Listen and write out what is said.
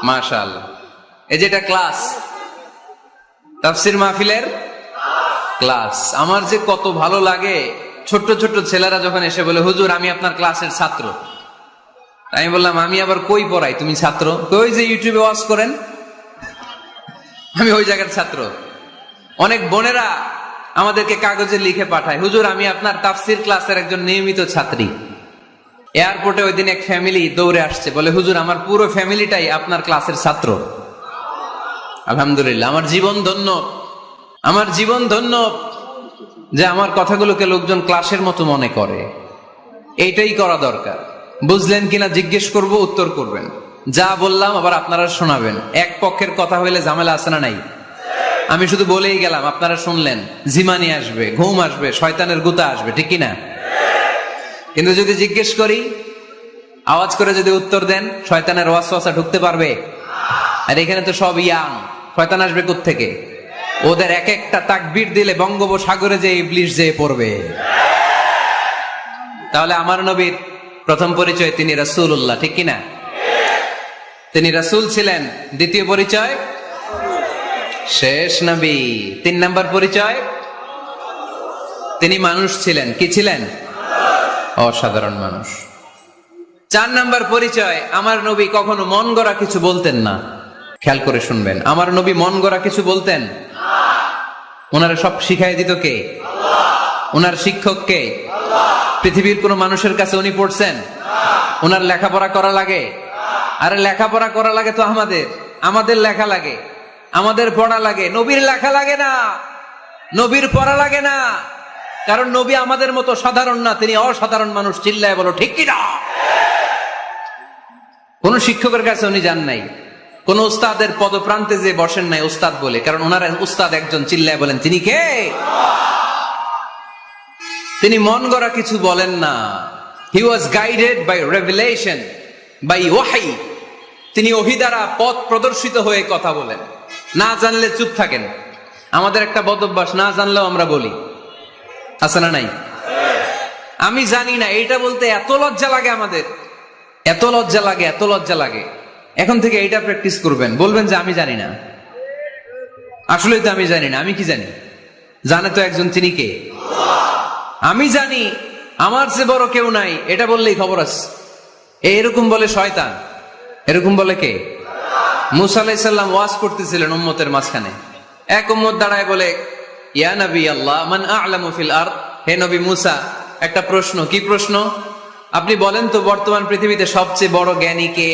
মাশাআল্লাহ। এই যেটা ক্লাস, তাফসীর মাহফিলের ক্লাস, আমার যে কত ভালো লাগে। ছোট্ট ছোট্ট ছেলেরা যখন এসে বলে, হুজুর আমি আপনার ক্লাসের ছাত্র। আমি বললাম, আমি আবার কই পড়াই, তুমি ছাত্র? ওই যে ইউটিউবে ওয়াজ করেন, আমি ওই জায়গার ছাত্র। অনেক বোনেরা আমাদেরকে কাগজে লিখে পাঠায়, হুজুর আমি আপনার তাফসীর ক্লাসের একজন নিয়মিত ছাত্রী। এয়ারপোর্টে ওই দিন এক ফ্যামিলি দৌড়ে আসছে, বলে হুজুর আমার পুরো ফ্যামিলিটাই আপনার ক্লাসের ছাত্র। আলহামদুলিল্লাহ, আমার জীবন ধন্য, আমার জীবন ধন্য যে আমার কথাগুলোকে লোকজন ক্লাসের মতো মনে করে। এইটাই করা দরকার। বুঝলেন কিনা জিজ্ঞেস করব, উত্তর করবেন। যা বললাম আবার আপনারা শোনাবেন। এক পক্ষের কথা হইলে ঝামেলা আছে না নাই? আমি শুধু বলেই গেলাম, আপনারা শুনলেন, জিমানি আসবে, ঘুম আসবে, শয়তানের গুতা আসবে, ঠিক কিনা? কিন্তু যদি জিজ্ঞেস করি, আওয়াজ করে যদি উত্তর দেন, শয়তানের ওয়াসওয়াসা ঢুকতে পারবে? আর এখানে তো সব ইয়াং, শয়তান আসবে কোত্থেকে? ওদের এক একটা তাকবীর দিলে বঙ্গোপসাগরে যে ইবলিশ যেয়ে পড়বে। তাহলে আমার নবীর প্রথম পরিচয় তিনি রাসূলুল্লাহ, ঠিক কিনা? তিনি রাসূল ছিলেন। দ্বিতীয় পরিচয় শেষ নবী। 3 নাম্বার পরিচয় তিনি মানুষ ছিলেন। কি ছিলেন? অসাধারণ মানুষ। 4 নাম্বার পরিচয়, আমার নবী কখনো মন গড়া কিছু বলতেন না। খেয়াল করে শুনবেন, আমার নবী মন গড়া কিছু বলতেন? ওনারা সব শিখাই দিত কে? ওনার শিক্ষক কে? পৃথিবীর কোন মানুষের কাছে উনি পড়ছেন? ওনার লেখাপড়া করা লাগে? আরে লেখাপড়া করা লাগে তো আমাদের লেখা লাগে, আমাদের পড়া লাগে। নবীর লেখা লাগে না, নবীর পড়া লাগে না। কারণ নবী আমাদের মতো সাধারণ না, তিনি অসাধারণ মানুষ। চিল্লায় বলো ঠিক কিনা? কোন শিক্ষকের কাছে উনি যান নাই, কোন উস্তাদের পদপ্রান্তে যে বসেন নাই উস্তাদ বলে, কারণ ওনার উস্তাদ একজন। চিল্লায় বলেন তিনি কে? তিনি মন গড়া কিছু বলেন না। He was guided by revelation, by ওয়াহি। তিনি ওহী দ্বারা পথ প্রদর্শিত হয়ে কথা বলেন। না জানলে চুপ থাকেন। আমাদের একটা বদ অভ্যাস, না জানলেও আমরা বলি, আছে না নাই? আমি জানি না, এটা বলতে এত লজ্জা লাগে আমাদের, এত লজ্জা লাগে, এত লজ্জা লাগে। এখন থেকে এইটা প্র্যাকটিস করবেন, বলবেন যে আমি জানি না। আসলেই তো আমি জানি না। আমি কি জানি? জানে তো একজন, তিনি কে? আমি জানি, আমার চেয়ে বড় কেউ নাই, এটা বললেই খবর আছে। এরকম বলে শয়তান। এরকম বলে কে? মুসা আলাইহিস সালাম ওয়াজ করতেছিলেন উম্মতের মাঝখানে। এক উম্মত দাঁড়ায় বলে, ইয়া নবী আল্লাহ মান আ'লামু ফিল আরদ। হে নবী মুসা, একটা প্রশ্ন। কি প্রশ্ন? আপনি বলেন তো বর্তমান পৃথিবীতে সবচেয়ে বড় জ্ঞানী কে?